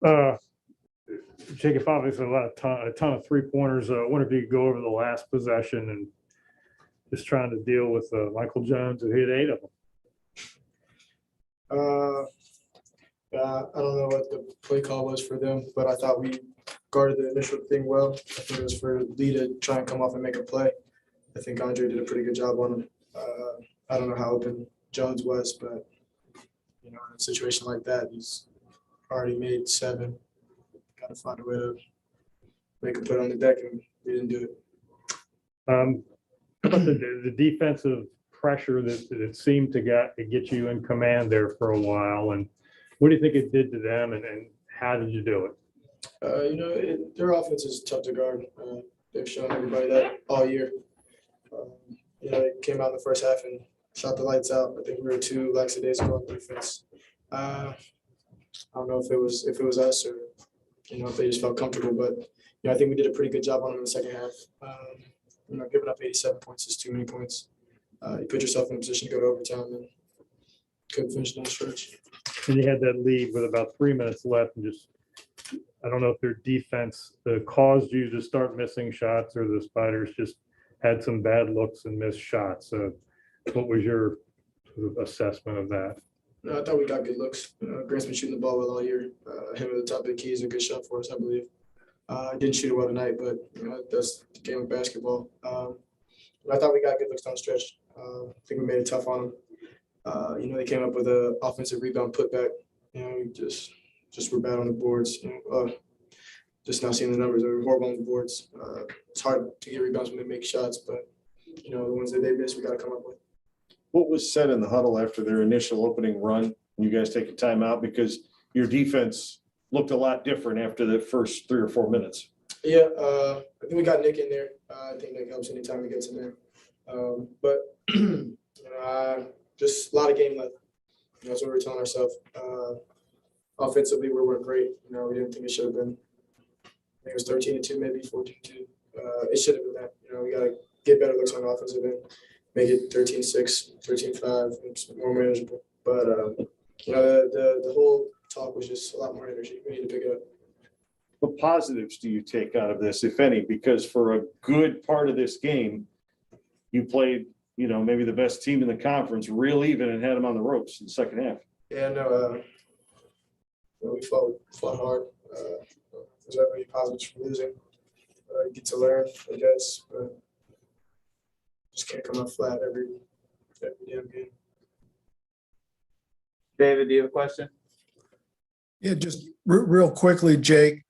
Uh, Jacob, obviously a ton of 3-pointers. I wonder if you could go over the last possession and just trying to deal with Michael Jones, who hit 8 of them. I don't know what the play call was for them, but I thought we guarded the initial thing well. I think it was for Lee to try and come off and make a play. I think Andre did a pretty good job on him. I don't know how open Jones was, but in a situation like that, he's already made 7. Got to find a way to make a put on the deck, and we didn't do it. How about the defensive pressure that seemed to get you in command there for a while, and what do you think it did to them, and how did you do it? Their offense is tough to guard. They've shown everybody that all year. They came out in the first half and shot the lights out. I think we were 2 lackadaisical on defense. I don't know if it was us or if they just felt comfortable, but I think we did a pretty good job on them in the second half. Giving up 87 points is too many points. You put yourself in a position to go to overtime and couldn't finish down the stretch. And you had that lead with about 3 minutes left, and I don't know if their defense caused you to start missing shots, or the Spiders just had some bad looks and missed shots. What was your sort of assessment of that? No, I thought we got good looks. Grant's been shooting the ball well all year. Him at the top of the key is a good shot for us, I believe. Didn't shoot it well tonight, but that's the game of basketball. I thought we got good looks down the stretch. I think we made it tough on them. They came up with an offensive rebound putback. We just were bad on the boards. Just not seeing the numbers. They were horrible on the boards. It's hard to get rebounds when they make shots, but the ones that they miss, we got to come up with. What was said in the huddle after their initial opening run? You guys take a timeout because your defense looked a lot different after the first 3 or 4 minutes. Yeah, I think we got Nick in there. I think Nick helps anytime he gets in there. But just a lot of game left. That's what we were telling ourselves. Offensively, we weren't great. We didn't think it should have been. I think it was 13-2, maybe 14-2. It should have been that. We got to get better looks on the offensive end, make it 13-6, 13-5, it's more manageable. But the whole talk was just a lot more energy. We need to pick it up. What positives do you take out of this, if any? Because for a good part of this game, you played, maybe the best team in the conference, real even, and had them on the ropes in the second half. Yeah, we fought hard. There's not really positives from losing. You get to learn, I guess, but just can't come up flat every damn game. David, do you have a question? Yeah, just real quickly, Jake.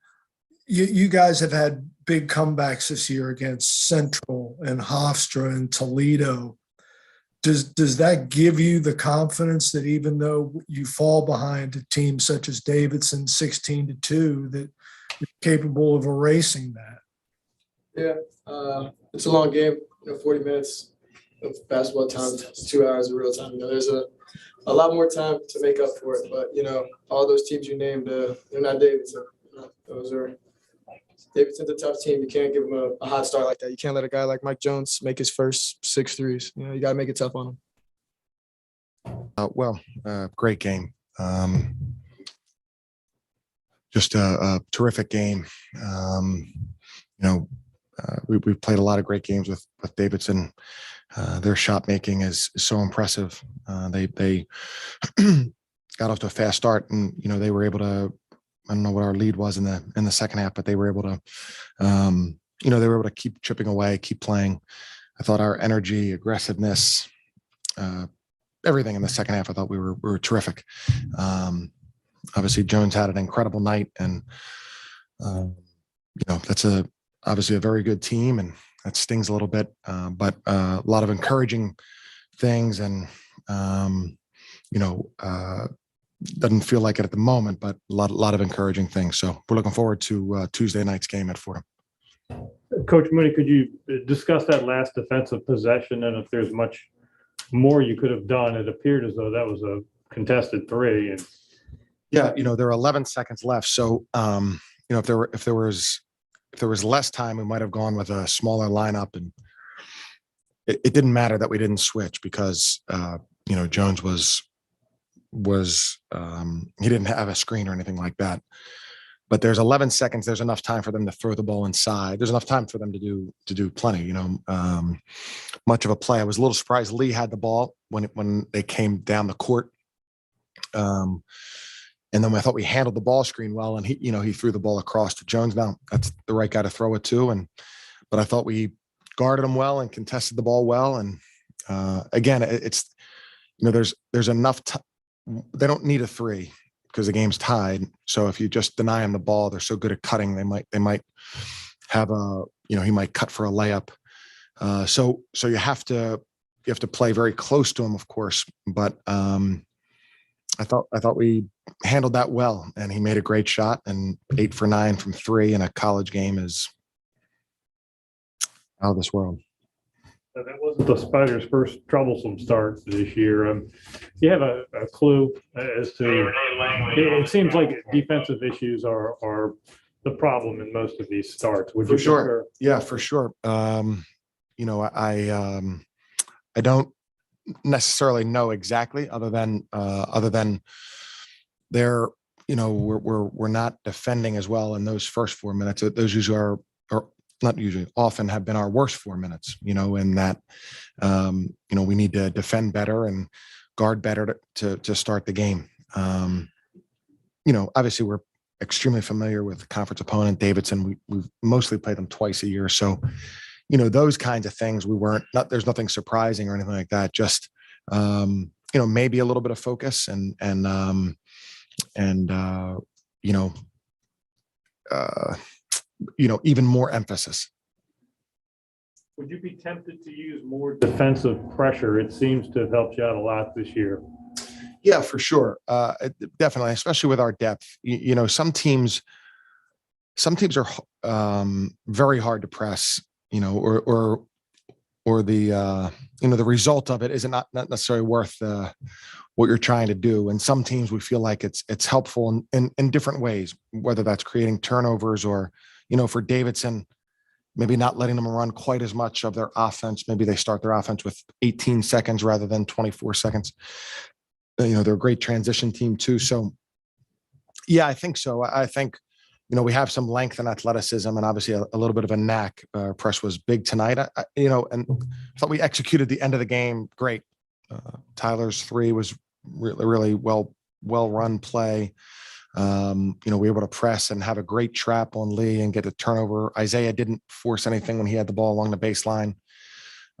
You guys have had big comebacks this year against Central and Hofstra and Toledo. Does that give you the confidence that even though you fall behind a team such as Davidson 16-2, that you're capable of erasing that? Yeah, it's a long game. 40 minutes of basketball time. It's 2 hours of real time. There's a lot more time to make up for it. But all those teams you named, they're not Davidson. Davidson's a tough team. You can't give them a hot start like that. You can't let a guy like Mike Jones make his first 6 threes. You got to make it tough on him. Great game. Just a terrific game. We've played a lot of great games with Davidson. Their shot making is so impressive. They got off to a fast start, and they were able to. I don't know what our lead was in the second half, but they were able to, they were able to keep chipping away, keep playing. I thought our energy, aggressiveness, everything in the second half, I thought we were terrific. Obviously, Jones had an incredible night, and that's obviously a very good team, and that stings a little bit, but a lot of encouraging things, and doesn't feel like it at the moment, but a lot of encouraging things. So we're looking forward to Tuesday night's game at Fordham. Coach Mooney, could you discuss that last defensive possession, and if there's much more you could have done? It appeared as though that was a contested 3. And yeah, there are 11 seconds left. So if there was less time, we might have gone with a smaller lineup, and it didn't matter that we didn't switch because Jones was he didn't have a screen or anything like that. but there's 11 seconds. There's enough time for them to throw the ball inside. There's enough time for them to do plenty, much of a play. I was a little surprised Lee had the ball when they came down the court. And then I thought we handled the ball screen well, and he threw the ball across to Jones. Now that's the right guy to throw it to. But I thought we guarded him well and contested the ball well. And again, it's, there's enough. They don't need a three because the game's tied. So if you just deny them the ball, they're so good at cutting. They might have he might cut for a layup. So you have to play very close to him, of course. But I thought we handled that well, and he made a great shot, and 8 for 9 from 3 in a college game is out of this world. That wasn't the Spiders' first troublesome start this year. Do you have a clue as to? It seems like defensive issues are the problem in most of these starts. Would you For sure. concur? Yeah, for sure. I don't necessarily know exactly, other than they're, we're not defending as well in those first 4 minutes. Those usually are not usually, often have been our worst 4 minutes, in that, we need to defend better and guard better to start the game. Obviously we're extremely familiar with the conference opponent, Davidson. We've mostly played them twice a year. So, those kinds of things, there's nothing surprising or anything like that. Just, maybe a little bit of focus and even more emphasis. Would you be tempted to use more defensive pressure? It seems to have helped you out a lot this year. Yeah, for sure. Definitely, especially with our depth. Some teams are very hard to press, or the the result of it is not necessarily worth what you're trying to do. And some teams, we feel like it's helpful in different ways, whether that's creating turnovers or, for Davidson, maybe not letting them run quite as much of their offense. Maybe they start their offense with 18 seconds rather than 24 seconds. They're a great transition team too. So yeah, I think so. I think, we have some length and athleticism, and obviously a little bit of a knack. Press was big tonight, and I thought we executed the end of the game great. Tyler's 3 was really, really well run play. We were able to press and have a great trap on Lee and get a turnover. Isaiah didn't force anything when he had the ball along the baseline.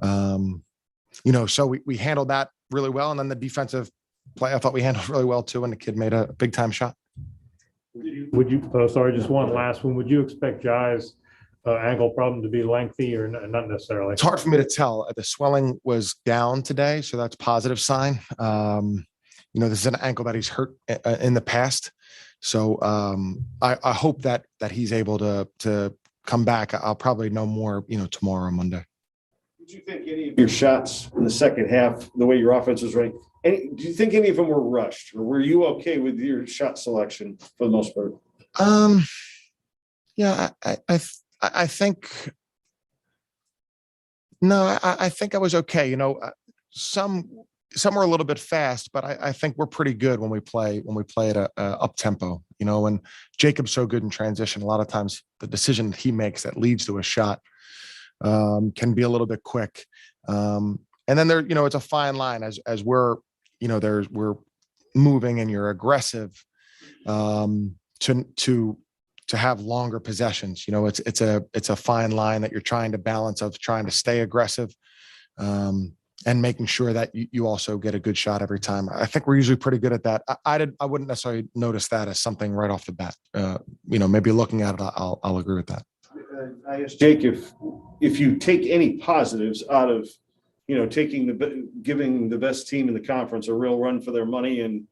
So we handled that really well. And then the defensive play, I thought we handled really well too. And the kid made a big time shot. Would you, sorry, just one last one. Would you expect Jai's ankle problem to be lengthy or not necessarily? It's hard for me to tell. The swelling was down today, so that's a positive sign. This is an ankle that he's hurt in the past. So I hope that he's able to come back. I'll probably know more, tomorrow or Monday. Did you think any of your shots in the second half, the way your offense was running, do you think any of them were rushed, or were you okay with your shot selection for the most part? Yeah, I think no, I think I was okay. Some were a little bit fast, but I think we're pretty good when we play at a up tempo. When Jacob's so good in transition, a lot of times the decision that he makes that leads to a shot can be a little bit quick. And then there, it's a fine line as we're, we're moving and you're aggressive to have longer possessions. It's a fine line that you're trying to balance of trying to stay aggressive and making sure that you also get a good shot every time. I think we're usually pretty good at that. I wouldn't necessarily notice that as something right off the bat. Maybe looking at it, I'll agree with that. I asked Jake if you take any positives out of, giving the best team in the conference a real run for their money and,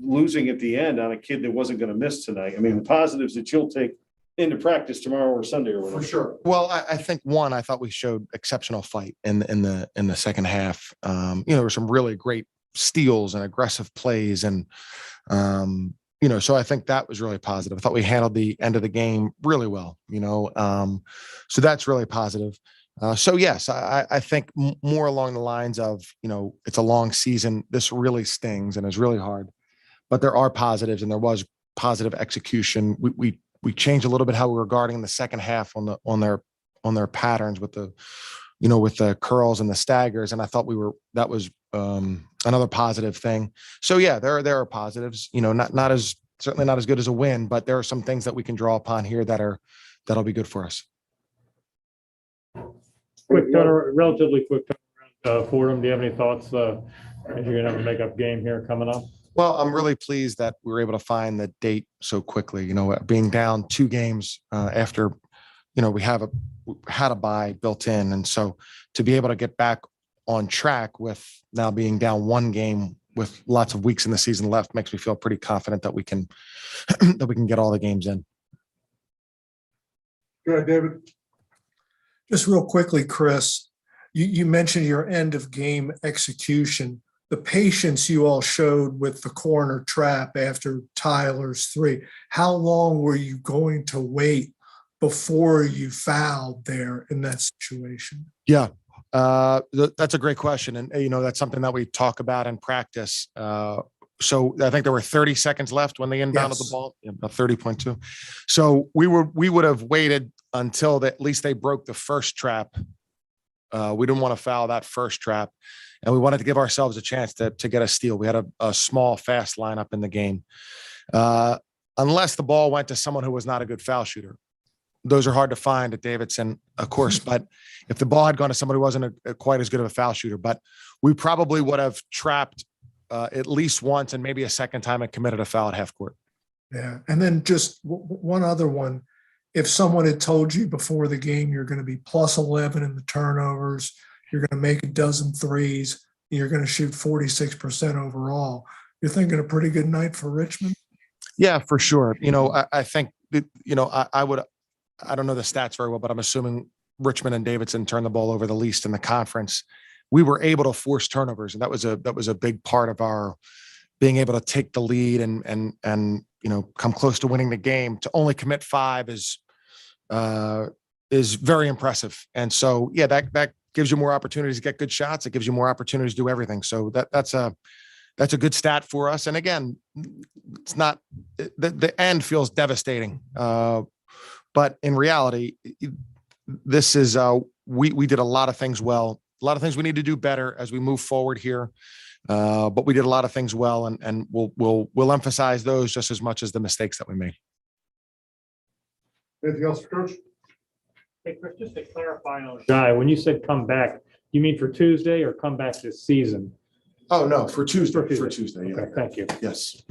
losing at the end on a kid that wasn't going to miss tonight. I mean, the positives that you'll take into practice tomorrow or Sunday or whatever. For sure. Well, I think I thought we showed exceptional fight in the second half. There were some really great steals and aggressive plays, and so I think that was really positive. I thought we handled the end of the game really well. So that's really positive. So yes, I think more along the lines of it's a long season. This really stings and is really hard, but there are positives, and there was positive execution. We changed a little bit how we were guarding in the second half on their patterns with the, with the curls and the staggers. And I thought that was another positive thing. So yeah, there are positives, certainly not as good as a win, but there are some things that we can draw upon here that'll be good for us. Relatively quick turnaround for them. Do you have any thoughts as you're gonna have a makeup game here coming up? Well, I'm really pleased that we were able to find the date so quickly, being down 2 games after, we had a bye built in. And so to be able to get back on track with now being down 1 game with lots of weeks in the season left makes me feel pretty confident that we can, that we can get all the games in. Go ahead, David. Just real quickly, Chris, you mentioned your end of game execution. The patience you all showed with the corner trap after Tyler's 3. How long were you going to wait before you fouled there in that situation? Yeah, that's a great question. And, that's something that we talk about in practice. So I think there were 30 seconds left when they inbounded the ball, about 30.2. So we would have waited until at least they broke the first trap. We didn't want to foul that first trap, and we wanted to give ourselves a chance to get a steal. We had a small, fast lineup in the game. Unless the ball went to someone who was not a good foul shooter. Those are hard to find at Davidson, of course, but if the ball had gone to somebody who wasn't quite as good of a foul shooter, but we probably would have trapped at least once and maybe a second time and committed a foul at half court. Yeah. And then just one other one. If someone had told you before the game you're going to be plus 11 in the turnovers, you're going to make a dozen threes, and you're going to shoot 46% overall, you're thinking a pretty good night for Richmond? Yeah, for sure. I think, I don't know the stats very well, but I'm assuming Richmond and Davidson turned the ball over the least in the conference. We were able to force turnovers, and that was a big part of our being able to take the lead and come close to winning the game. To only commit 5 is very impressive. And so, yeah, that gives you more opportunities to get good shots. It gives you more opportunities to do everything. So that's a good stat for us. And again, it's not the end feels devastating. But in reality, this is we did a lot of things well, a lot of things we need to do better as we move forward here. But we did a lot of things well, and we'll emphasize those just as much as the mistakes that we made. Anything else, Coach? Hey, Chris, just to clarify on Shy, when you said come back, you mean for Tuesday or come back this season? Oh, no, for Tuesday. For Tuesday. For Tuesday, yeah. Okay, thank you. Yes.